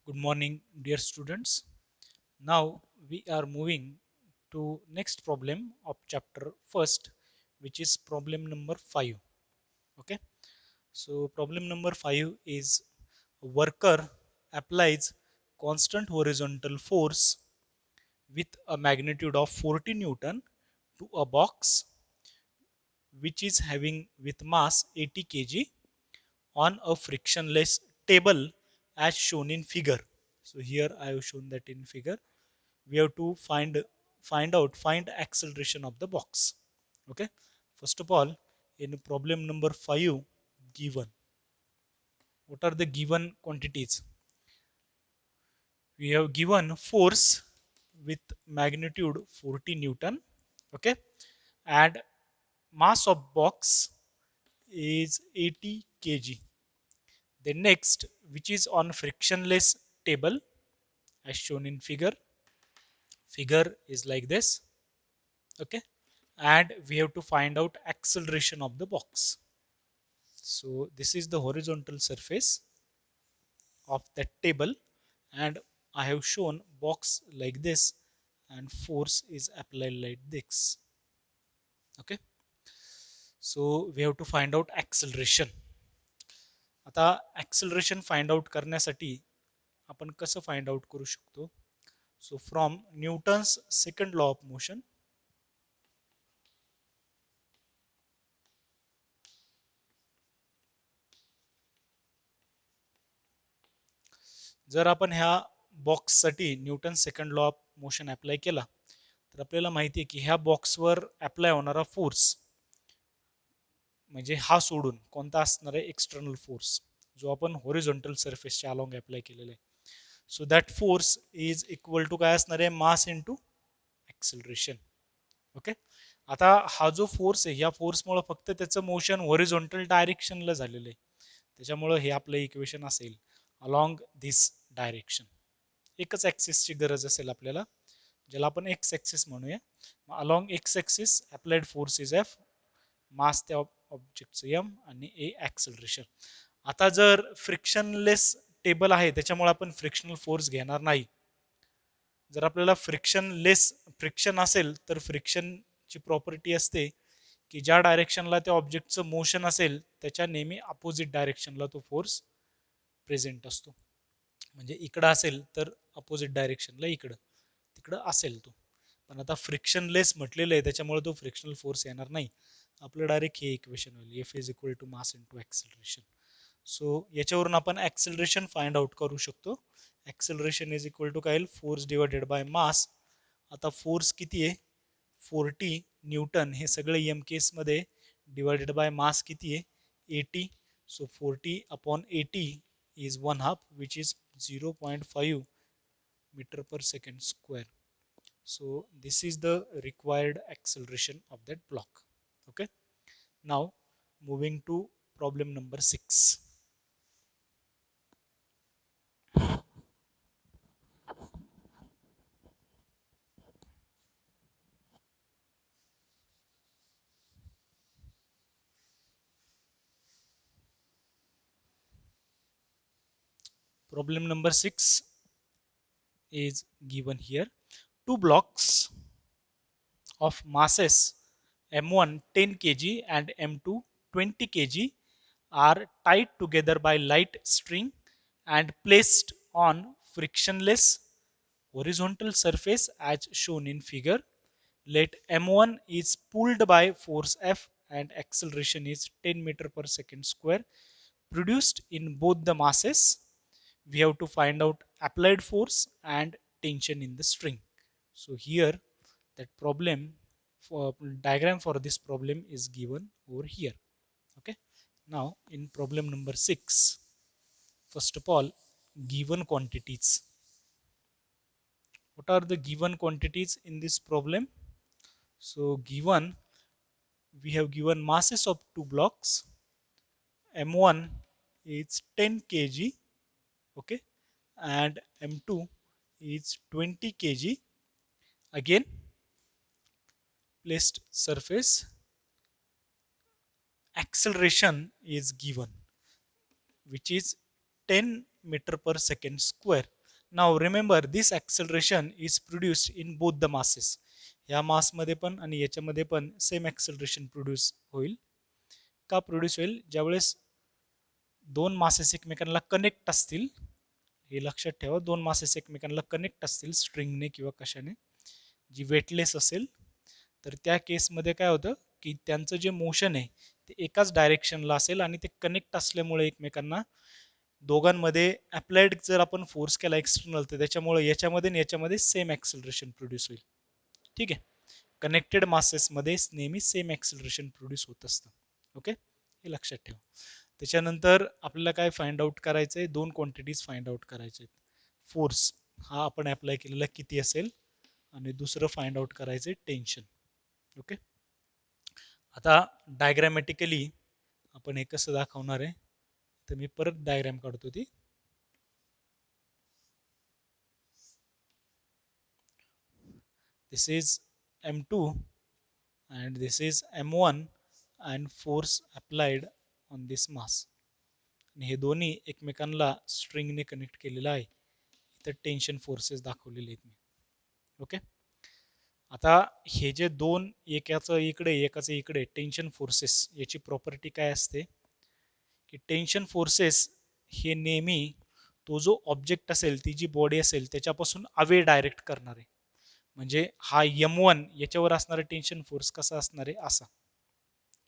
Good morning, dear students. Now we are moving to next problem of chapter first, which is problem number 5. Okay. So problem number 5 is a worker applies constant horizontal force with a magnitude of 40 Newton to a box which is having with mass 80 kg on a frictionless table as shown in figure. So here I have shown that in figure. We have to find acceleration of the box. Okay. First of all, in problem number 5, given what are the given quantities? We have given force with magnitude 40 Newton. Okay. And mass of box is 80 kg. The next, which is on frictionless table as shown in figure is like this. Okay. And we have to find out acceleration of the box. So this is the horizontal surface of that table, and I have shown box like this, and force is applied like this. Okay. So we have to find out acceleration. आता acceleration find out करण्यासाठी आपण कसं find out करू शकतो? So from Newton's second law of motion, जर आपण ह्या बॉक्ससाठी Newton second law of motion apply केला तर आपल्याला माहिती आहे की ह्या बॉक्सवर अप्लाय होणारा फोर्स म्हणजे हा सोडून कोणता असणार आहे? एक्सटर्नल फोर्स, जो आपण होरिझॉन्टल सरफेसच्या अलॉंग अप्लाय केलेला आहे. So that force is equal to काय असणार आहे? Mass into acceleration. ओके. आता हा जो फोर्स आहे, या फोर्समुळे फक्त त्याचं मोशन होरिझॉन्टल डायरेक्शनला झालेलं आहे. त्याच्यामुळं हे आपलं इक्वेशन असेल अलॉंग धिस डायरेक्शन. एकच ॲक्सिसची गरज असेल आपल्याला, ज्याला आपण एक्स ॲक्सिस म्हणूया. Along x axis applied force is F, mass त्या ऑब्जेक्टचं एम, आणि ए ॲक्सलरेशन. आता जर फ्रिक्शनलेस टेबल आहे त्याच्यामुळे आपण फ्रिक्शनल फोर्स घेणार नाही. जर आपल्याला फ्रिक्शन असेल तर फ्रिक्शनची प्रॉपर्टी असते की ज्या डायरेक्शनला त्या ऑब्जेक्टचं मोशन असेल त्याच्या नेहमी अपोजिट डायरेक्शनला तो फोर्स प्रेझेंट असतो. म्हणजे इकडं असेल तर अपोजिट डायरेक्शनला इकडं, तिकडं असेल तो. पण आता फ्रिक्शनलेस म्हटलेलं आहे त्याच्यामुळे तो फ्रिक्शनल फोर्स येणार नाही. आपलं डायरेक्ट हे इक्वेशन होईल, F is equal to mass into acceleration. So याच्यावरून आपण ॲक्सिलरेशन फाइंड आउट करू शकतो. ॲक्सिलरेशन इज इक्वल टू काय येईल? Force divided by mass. आता फोर्स किती आहे? 40 न्यूटन. हे सगळे एम केसमध्ये डिवायडेड बाय मास किती आहे? 80. So 40 upon 80 is 1/2, which is 0.5 meter per second square. So this is the required acceleration of that block. Okay. Now moving to problem number 6. Problem number 6 is given here. Two blocks of masses m1 10 kg and m2 20 kg are tied together by light string and placed on frictionless horizontal surface as shown in figure. Let m1 is pulled by force F and acceleration is 10 meter per second square produced in both the masses. We have to find out applied force and tension in the string. So here that problem for diagram for this problem is given over here. Okay. Now in problem number 6, first of all, given quantities. What are the given quantities in this problem? So given, we have given masses of two blocks. M1 is 10 kg, okay, and M2 is 20 kg. Again, placed surface acceleration is given, which is 10 metre per second square. Now remember this acceleration is produced in both the masses. ह्या मासमध्ये पण आणि याच्यामध्ये पण same acceleration produce होईल. का produce होईल? ज्यावेळेस दोन मासेस एकमेकांना कनेक्ट असतील, हे लक्षात ठेवा, दोन मासेस एकमेकांना कनेक्ट असतील स्ट्रिंगने किंवा कशाने, जी वेटलेस असेल, तर त्या केसमध्ये काय होतं की त्यांचं जे मोशन आहे ते एकाच डायरेक्शनला असेल आणि ते कनेक्ट असल्यामुळे एकमेकांना दोघांमध्ये अप्लाइड जर आपण फोर्स केला एक्सटर्नल, तर त्याच्यामुळे याच्यामध्ये आणि याच्यामध्ये सेम ॲक्सेलरेशन प्रोड्यूस होईल. ठीक आहे. कनेक्टेड मासेसमध्ये नेहमी सेम ॲक्सेलरेशन प्रोड्यूस होत असतं. ओके, हे लक्षात ठेवा. त्याच्यानंतर आपल्याला काय फाइंड आउट करायचं आहे? दोन क्वांटिटीज फाइंड आउट करायचे आहेत. फोर्स हा आपण अप्लाय केलेला किती असेल आणि दुसरं फाइंड आउट करायचं आहे टेन्शन. ओके, आता डायग्रॅमॅटिकली आपण हे कसं दाखवणार आहे, तर मी परत डायग्रॅम काढतो ती. दिस is M2 and this is M1 and force applied on this mass. आणि हे दोन्ही एकमेकांना स्ट्रिंगने कनेक्ट केलेलं आहे. इथं टेन्शन फोर्सेस दाखवलेले आहेत मी. ओके, आता हे जे दोन, एकाचं इकडे एकाचं इकडे टेन्शन फोर्सेस, याची प्रॉपर्टी काय असते की टेन्शन फोर्सेस हे नेहमी तो जो ऑब्जेक्ट असेल, ती जी बॉडी असेल त्याच्यापासून अवे डायरेक्ट करणार आहे. म्हणजे हा M1 याच्यावर असणारा टेन्शन फोर्स कसा असणार आहे? असा,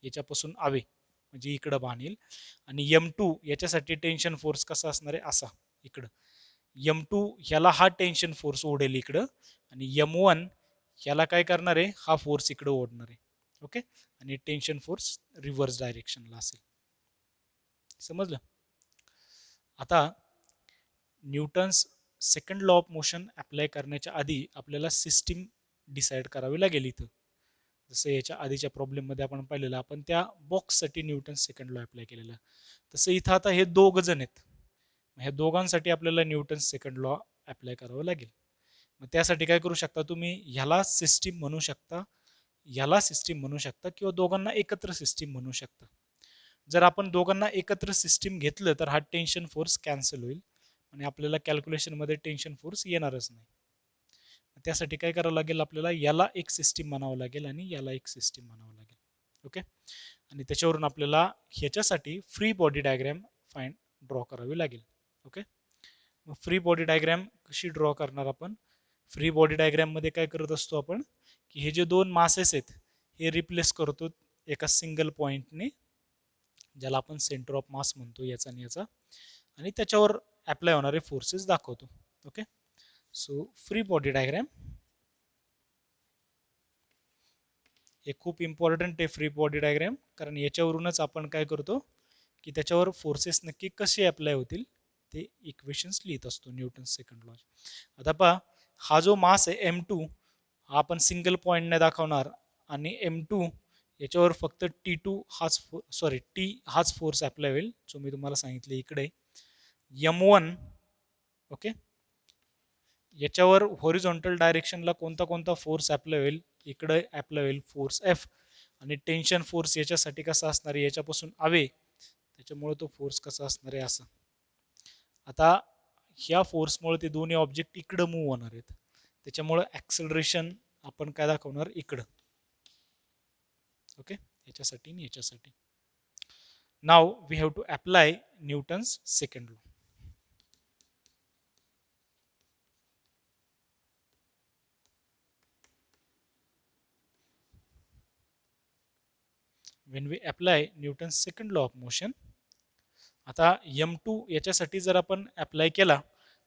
याच्यापासून अवे म्हणजे इकडं बांधेल. आणि M2 याच्यासाठी टेन्शन फोर्स कसा असणार आहे? असा, इकडं. M2 ह्याला हा टेन्शन फोर्स ओढेल इकडं आणि M1 ह्याला काय करणार आहे? हा फोर्स इकडं ओढणार आहे. ओके, आणि टेन्शन फोर्स रिव्हर्स डायरेक्शनला असेल. समजलं? आता Newton's second law of motion apply करण्याच्या आधी आपल्याला सिस्टीम डिसाईड करावी लागेल इथं. जसं याच्या आधीच्या प्रॉब्लेममध्ये आपण पाहिलेलं, आपण त्या बॉक्ससाठी न्यूटन सेकंड लॉ अप्लाय केलेलं. तसं इथं आता हे दोघ जण आहेत, ह्या दोघांसाठी आपल्याला न्यूटन सेकंड लॉ अप्लाय करावं लागेल. मग त्यासाठी काय करू शकता तुम्ही? ह्याला सिस्टीम म्हणू शकता, ह्याला सिस्टीम म्हणू शकता, किंवा दोघांना एकत्र सिस्टीम म्हणू शकता. जर आपण दोघांना एकत्र सिस्टीम घेतलं तर हा टेन्शन फोर्स कॅन्सल होईल आणि आपल्याला कॅल्क्युलेशनमध्ये टेन्शन फोर्स येणारच नाही. त्यासाठी काय करावं लागेल? आपल्याला याला एक सिस्टीम म्हणावं लागेल आणि याला एक सिस्टीम म्हणावं लागेल. ओके, आणि त्याच्यावरून आपल्याला ह्याच्यासाठी फ्री बॉडी डायग्रॅम ड्रॉ करावी लागेल. ओके, मग फ्री बॉडी डायग्रॅम कशी ड्रॉ करणार आपण? फ्री बॉडी डायग्रॅममध्ये काय करत असतो आपण की हे जे दोन मासेस आहेत हे रिप्लेस करतो एका सिंगल पॉईंटने, ज्याला आपण सेंटर ऑफ मास म्हणतो, याचा आणि याचा, आणि त्याच्यावर अप्लाय होणारे फोर्सेस दाखवतो. Okay, so free body diagram हे खूप इम्पॉर्टंट आहे, फ्री बॉडी डायग्रॅम, कारण याच्यावरूनच आपण काय करतो की त्याच्यावर फोर्सेस नक्की कसे अप्लाय होतील ते इक्वेशन्स लिहित असतो न्यूटन सेकंड लॉ. आता पहा, हा जो मास आहे M2 हा आपण सिंगल पॉईंटने दाखवणार आणि M2 याच्यावर फक्त T2 हाच T हाच फोर्स अप्लाय होईल, जो मी तुम्हाला सांगितले इकडे. M1 ओके, याच्यावर हॉरिझॉन्टल डायरेक्शनला कोणता कोणता फोर्स अप्लाय होईल? इकडे अप्लाय होईल फोर्स F, आणि टेन्शन फोर्स याच्यासाठी कसा असणार आहे? याच्यापासून अवे, त्याच्यामुळे तो फोर्स कसा असणार आहे? असा. आता ह्या फोर्समुळे ते दोन्ही ऑब्जेक्ट इकडं मूव्ह होणार आहेत, त्याच्यामुळे ॲक्सेलरेशन आपण काय दाखवणार? इकडं. ओके, याच्यासाठी आणि याच्यासाठी. Now we have to apply Newton's second law. when we apply Newton's second law of motion, आता M2 याच्यासाठी जर आपण अप्लाय केला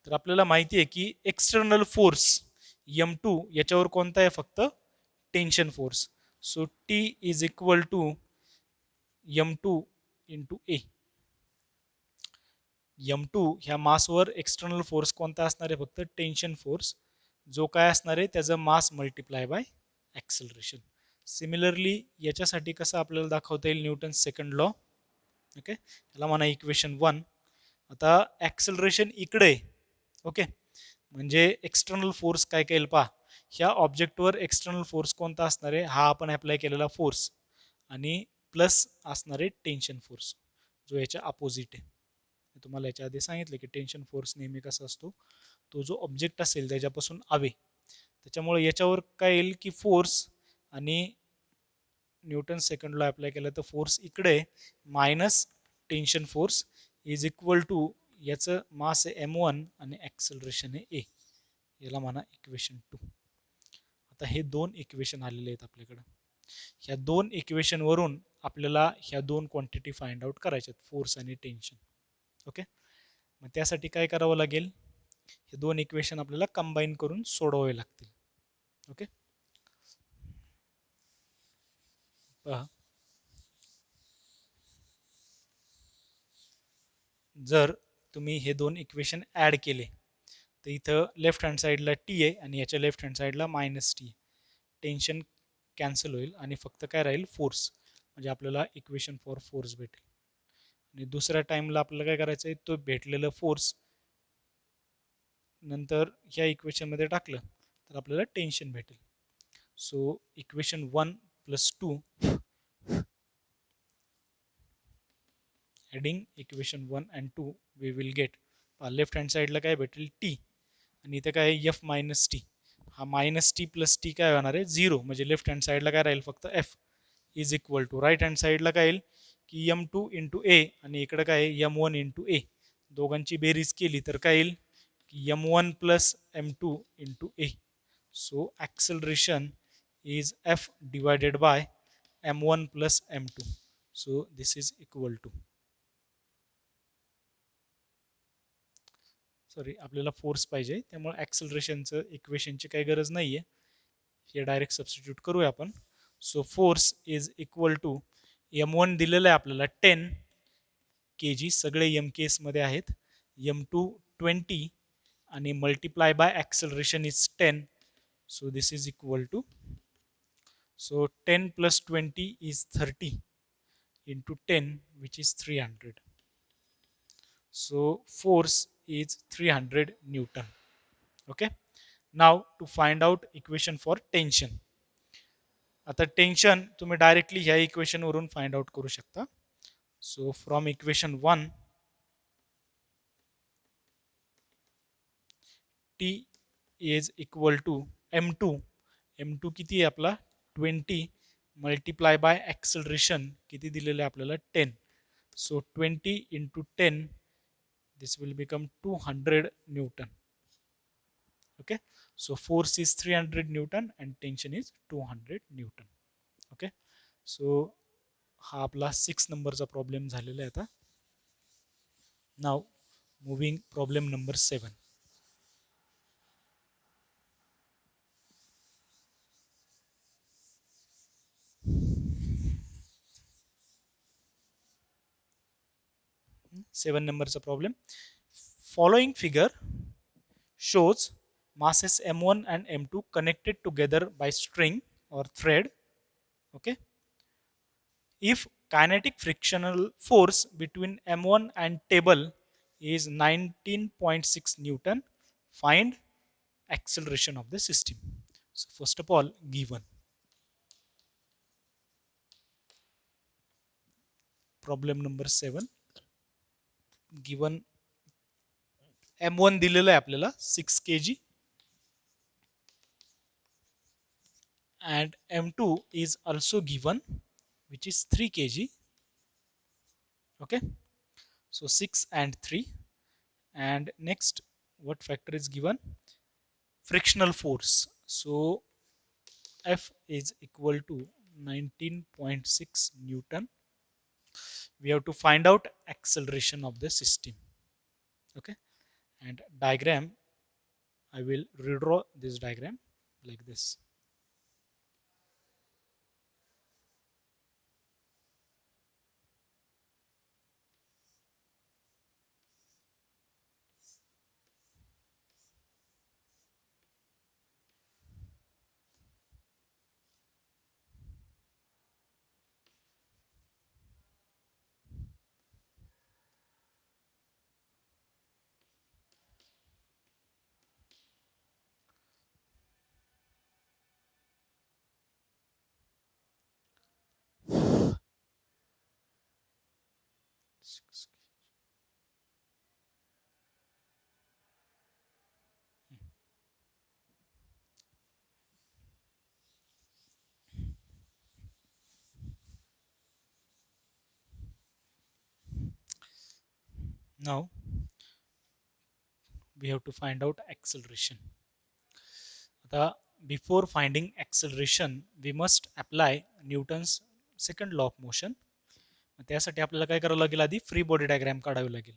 तर आपल्याला माहिती आहे की एक्सटर्नल फोर्स M2 याच्यावर कोणता आहे? फक्त tension force. So T is equal to M2 into A. M2 ह्या मासवर एक्सटर्नल फोर्स कोणता असणार आहे? फक्त टेन्शन फोर्स, जो काय असणार आहे? त्याचं मास मल्टिप्लाय बाय ॲक्सेलरेशन. सिमिलरली याच्यासाठी कसं आपल्याला दाखवता येईल न्यूटन सेकंड लॉ? ओके, याला म्हणा इक्वेशन 1. आता ॲक्सेलरेशन इकडे, ओके, म्हणजे एक्सटर्नल फोर्स काय केल पहा, ह्या ऑब्जेक्टवर एक्सटर्नल फोर्स कोणता असणार आहे? हा आपण अप्लाय केलेला फोर्स, आणि प्लस असणारे टेन्शन फोर्स जो याच्या अपोजिट आहे. मी तुम्हाला याच्या आधी सांगितलं की टेन्शन फोर्स नेहमी कसा असतो, तो जो ऑब्जेक्ट असेल त्याच्यापासून अवे, त्याच्यामुळे याच्यावर काय येईल की फोर्स आणि न्यूटन सेकंड लॉ अप्लाय केला तर फोर्स इकडे minus tension force is equal to याचं मास आहे M1 आणि ॲक्सलरेशन आहे A. याला म्हणा इक्वेशन 2. आता हे दोन इक्वेशन आलेले आहेत आपल्याकडं. ह्या दोन इक्वेशन वरून आपल्याला ह्या दोन क्वांटिटी फाइंड आउट करायच्यात, फोर्स आणि टेन्शन. ओके, मग त्यासाठी काय करावं लागेल, हे दोन इक्वेशन आपल्याला कंबाईन करून सोडवावे लागतील. ओके, पहा, जर तुम्ही हे दोन इक्वेशन ॲड केले तर इथं लेफ्ट हँड साईडला टी आहे आणि याच्या लेफ्ट हँड साईडला मायनस टी. टेन्शन कॅन्सल होईल आणि फक्त काय राहील, फोर्स. म्हणजे आपल्याला इक्वेशन फॉर फोर्स भेटेल. आणि दुसऱ्या टाईमला आपल्याला काय करायचं आहे, तो भेटलेलं फोर्स नंतर ह्या इक्वेशनमध्ये टाकलं तर आपल्याला टेन्शन भेटेल. So equation 1 plus 2, adding equation 1 and 2 we will get, left hand साईडला काय भेटेल, टी, आणि इथे काय आहे, एफ मायनस टी. हा मायनस टी प्लस टी काय होणार आहे, 0. म्हणजे लेफ्ट हँड साईडला काय राहील, फक्त F is equal to, right hand साईडला काय येईल की M2 इंटू ए आणि इकडं काय आहे M1 इंटू ए. दोघांची बेरीज केली तर काय येईल की M1 plus M2 into A. So acceleration is F divided by M1 plus M2. So this is equal to, sorry आपल्याला फोर्स पाहिजे त्यामुळे ॲक्सलरेशनचं इक्वेशनची काही गरज नाही आहे, हे डायरेक्ट सबस्टिट्यूट करूया आपण. So force is equal to, M1 दिलेलं आहे आपल्याला 10 kg, सगळे एम केसमध्ये आहेत, M2 20 आणि multiply by acceleration is 10. So this is equal to, so 10 plus 20 is 30 into 10, which is 300. So force is 300 Newton. Okay, now to find out equation for tension. आता tension तुम्ही directly ह्या equation वरून find out करू शकता. So from equation 1, T is equal to M2. M2 किती आहे आपला, 20 multiply by acceleration किती दिलेलं आहे आपल्याला, 10. So 20 into 10, this will become 200 Newton. Okay, so force is 300 Newton and tension is 200 Newton. Okay, so हा आपला 6 नंबरचा प्रॉब्लेम झालेला आहे. आता नाव मूविंग प्रॉब्लेम नंबर 7. 7 नंबरचा problem. Following figure shows masses M1 and M2 connected together by string or thread. Okay, if kinetic frictional force between M1 and table is 19.6 Newton, find acceleration of the system. So first of all, given problem number 7, given M1 दिलेलं आहे आपल्याला 6 kg and M2 is also given, which is 3 kg. Okay, so 6 and 3. And next, what factor is given, frictional force. So F is equal to 19.6 Newton. We have to find out acceleration of the system. Okay, and diagram, I will redraw this diagram like this. Now we have to find out acceleration. आता before finding acceleration we must apply Newton's second law of motion. त्यासाठी आपल्याला काय करावं लागेल, आधी free body diagram काढावी लागेल.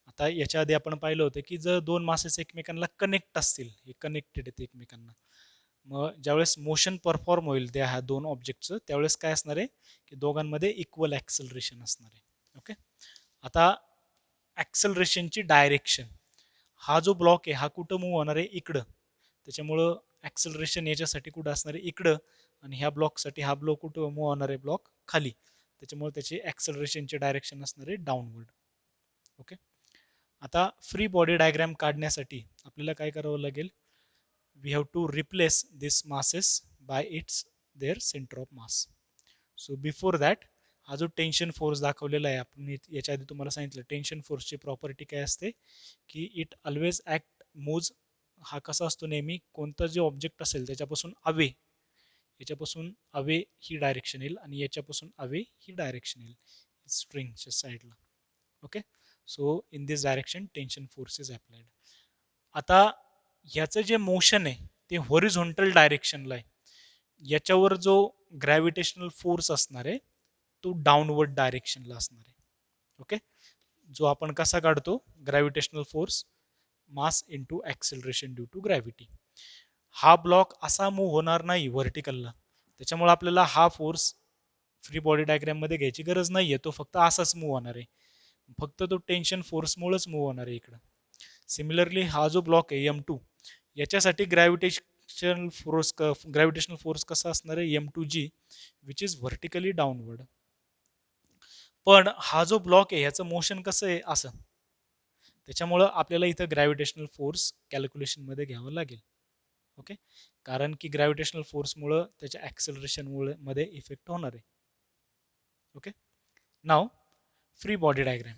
आता याच्या आधी आपण पाहिलं होतं की जर दोन मासेस एकमेकांना कनेक्ट असतील, हे कनेक्टेड आहेत एकमेकांना, मग ज्यावेळेस मोशन परफॉर्म होईल त्या ह्या दोन ऑब्जेक्टचं, त्यावेळेस काय असणार आहे की दोघांमध्ये इक्वल ॲक्सेलरेशन असणार आहे. ओके. आता ॲक्सेलरेशनची डायरेक्शन, हा जो ब्लॉक आहे हा कुठं मूव्ह होणार आहे, इकडं. त्याच्यामुळं ॲक्सेलरेशन याच्यासाठी कुठं असणार आहे, इकडं. आणि ह्या ब्लॉकसाठी हा ब्लॉक कुठं मूव्ह होणार आहे, ब्लॉक खाली. त्याच्यामुळे त्याची ॲक्सेलरेशनची डायरेक्शन असणार आहे डाऊनवर्ड. ओके. आता फ्री बॉडी डायग्राम काढण्यासाठी आपल्याला काय करावं लागेल, we have to replace this masses by its their centre of mass. So before that, हा जो टेन्शन फोर्स दाखवलेला आहे, आपण याच्या आधी तुम्हाला सांगितलं टेन्शन फोर्सची प्रॉपर्टी काय असते की इट ऑलवेज ॲक्ट मूव्ज. हा कसा असतो, नेहमी कोणता जे ऑब्जेक्ट असेल त्याच्यापासून अवे, याच्यापासून अवे ही डायरेक्शन येईल आणि याच्यापासून अवे ही डायरेक्शन येईल स्ट्रिंगच्या साईडला. Okay. So in this direction tension force is applied. आता ह्याचं जे मोशन आहे ते हॉरिझॉन्टल डायरेक्शनला आहे. याच्यावर जो ग्रॅव्हिटेशनल फोर्स असणार आहे तो डाऊनवर्ड डायरेक्शनला असणार आहे. ओके. जो आपण कसा काढतो, gravitational force mass into acceleration due to gravity. हा ब्लॉक असा मूव्ह होणार नाही व्हर्टिकलला, त्याच्यामुळे आपल्याला हा फोर्स फ्री बॉडी डायग्राममध्ये घ्यायची गरज नाही आहे, तो फक्त असाच मूव्ह होणार आहे, फक्त तो टेन्शन फोर्समुळेच मूव्ह होणार आहे इकडं. सिमिलरली हा जो ब्लॉक आहे M2, याच्यासाठी ग्रॅव्हिटेशनल फोर्स कसा असणार आहे, M2G, which is vertically downward. पण हा जो ब्लॉक आहे ह्याचं मोशन कसं आहे, असं. त्याच्यामुळं आपल्याला इथं ग्रॅव्हिटेशनल फोर्स कॅल्क्युलेशनमध्ये घ्यावं लागेल. ओके. कारण की ग्रॅव्हिटेशनल फोर्समुळं त्याच्या ॲक्सेलरेशनमुळे मध्ये इफेक्ट होणार आहे. ओके. नाव फ्री बॉडी डायग्राम.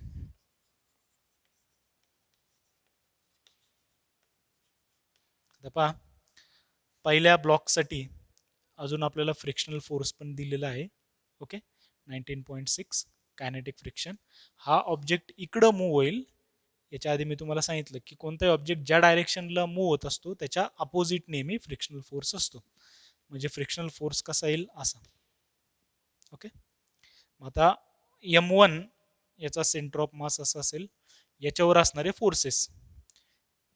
आता पहा, पहिल्या ब्लॉकसाठी अजून आपल्याला फ्रिक्शनल फोर्स पण दिलेला आहे. ओके. 19.6 kinetic friction. हा ऑब्जेक्ट इकडं मूव्ह होईल. याच्या आधी मी तुम्हाला सांगितलं की कोणताही ऑब्जेक्ट ज्या डायरेक्शनला मूव्ह होत असतो त्याच्या अपोजिट नेहमी फ्रिक्शनल फोर्स असतो. म्हणजे फ्रिक्शनल फोर्स कसा येईल, असा. ओके. आता M1 याचा सेंटर ऑफ मास असा असेल, याच्यावर असणारे फोर्सेस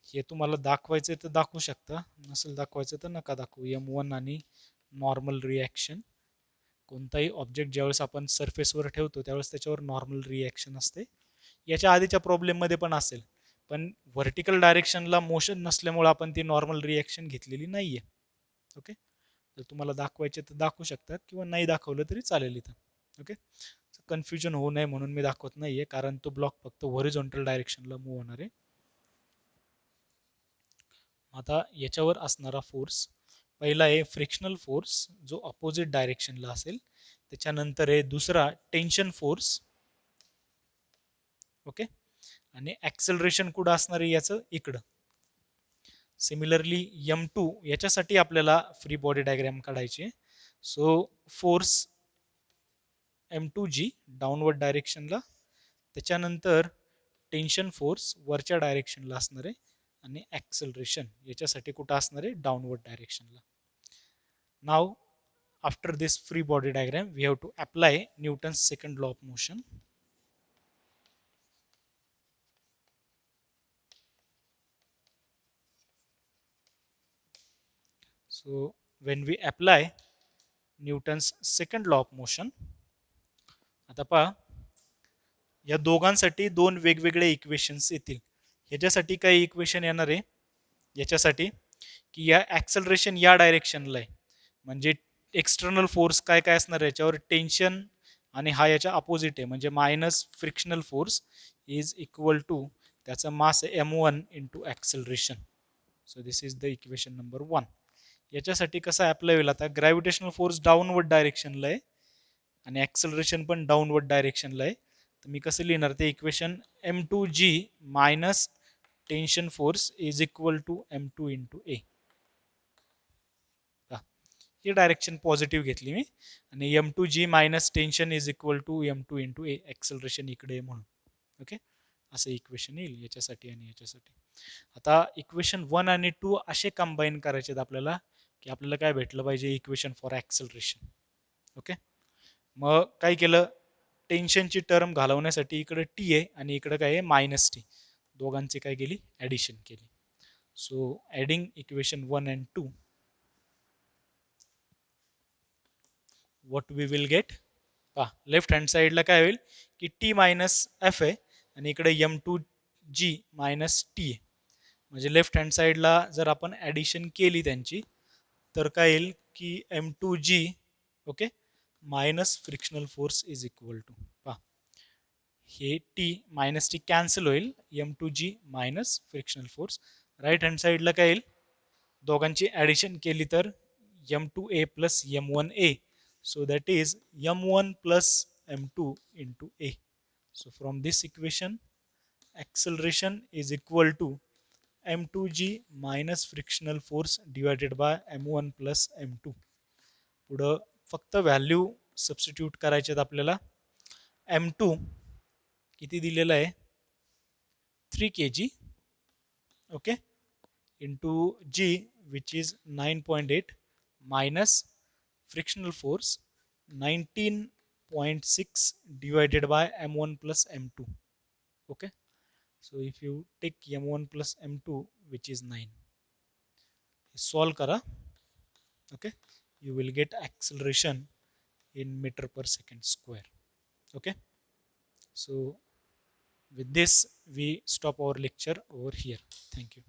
हे तुम्हाला दाखवायचे तर दाखवू शकता, नसेल दाखवायचं तर नका दाखवू. M1 आणि नॉर्मल रिॲक्शन, कोणताही ऑब्जेक्ट ज्यावेळेस आपण सरफेसवर ठेवतो त्यावेळेस त्याच्यावर नॉर्मल रिॲक्शन असते. याच्या आधीच्या प्रॉब्लेममध्ये पण असेल, पण व्हर्टिकल डायरेक्शनला मोशन नसल्यामुळे आपण ती नॉर्मल रिॲक्शन घेतलेली नाहीये. ओके. जर तुम्हाला दाखवायचे तर दाखवू शकतात किंवा नाही दाखवलं तरी चालेल इथं. ओके. कन्फ्युजन होऊ नये म्हणून मी दाखवत नाहीये, कारण तो ब्लॉक फक्त हॉरिझॉन्टल डायरेक्शनला मूव्ह होणार आहे. आता याच्यावर असणारा फोर्स पहिला आहे फ्रिक्शनल फोर्स, जो अपोजिट डायरेक्शनला असेल. त्याच्यानंतर आहे दुसरा टेन्शन फोर्स. ओके. आणि ॲक्सेलरेशन कुठं असणार आहे याचं, इकडं. सिमिलरली M2 याच्यासाठी आपल्याला फ्री बॉडी डायग्राम काढायची. सो फोर्स M2G डाऊनवर्ड डायरेक्शनला, त्याच्यानंतर टेन्शन फोर्स वरच्या डायरेक्शनला असणार आहे, आणि ॲक्सेलरेशन याच्यासाठी कुठं असणार आहे, डाऊनवर्ड डायरेक्शनला. Now after this free body diagram we have to apply Newton's second law of motion. So when we apply Newton's second law of motion, आता पहा, या दोघांसाठी दोन वेगवेगळे इक्वेशन्स येतील. ह्याच्यासाठी काही इक्वेशन येणार आहे याच्यासाठी की या ॲक्सेलरेशन या डायरेक्शनला आहे, म्हणजे एक्सटर्नल फोर्स काय काय असणार आहे याच्यावर, टेन्शन, आणि हा याच्या अपोजिट आहे म्हणजे minus frictional force is equal to त्याचा mass M1 into acceleration. So this is the equation number 1. याच्यासाठी कसं अप्लाय होईल, आता ग्रॅव्हिटेशनल फोर्स डाऊनवर्ड डायरेक्शनला आहे आणि ॲक्सेलरेशन पण डाऊनवर्ड डायरेक्शनला आहे. तर मी कसं लिहिणार ते equation, M2G minus tension force is equal to M2 into A. ही डायरेक्शन पॉझिटिव्ह घेतली मी, आणि M2G minus tension is equal to M2 into A, acceleration इकडे म्हणून. ओके. असं इक्वेशन येईल याच्यासाठी आणि याच्यासाठी. आता इक्वेशन 1 आणि 2 असे कंबाईन करायचे आहेत आपल्याला, की आपल्याला काय भेटलं पाहिजे, इक्वेशन फॉर ॲक्सलरेशन. ओके. मग काय केलं, टेन्शनची टर्म घालवण्यासाठी इकडे टी आहे आणि इकडे काय आहे मायनस टी, दोघांची काय केली ॲडिशन केली. So adding equation 1 and 2, what we will get, पहा लेफ्ट हँड साईडला काय होईल की टी मायनस एफ आहे आणि इकडे M two G minus T आहे. म्हणजे लेफ्ट हँड साईडला जर आपण ॲडिशन केली त्यांची तर काय येईल की M two G okay minus frictional force is equal to, पहा हे टी मायनस टी कॅन्सल होईल, M two G minus frictional force. Right hand साईडला काय येईल, दोघांची ॲडिशन केली तर M two A plus M one A, so that is m1 plus m2 into a. So from this equation acceleration is equal to m2g minus frictional force divided by m1 plus m2. पुढं फक्त value substitute करायचे आहेत आपल्याला. m2 किती दिलेलं आहे 3 kg okay into g which is 9.8 minus frictional force 19.6 divided by m1 plus m2. Okay, so if you take m1 plus m2 which is 9, solve kara, okay, you will get acceleration in meter per second square. Okay, so with this we stop our lecture over here. Thank you.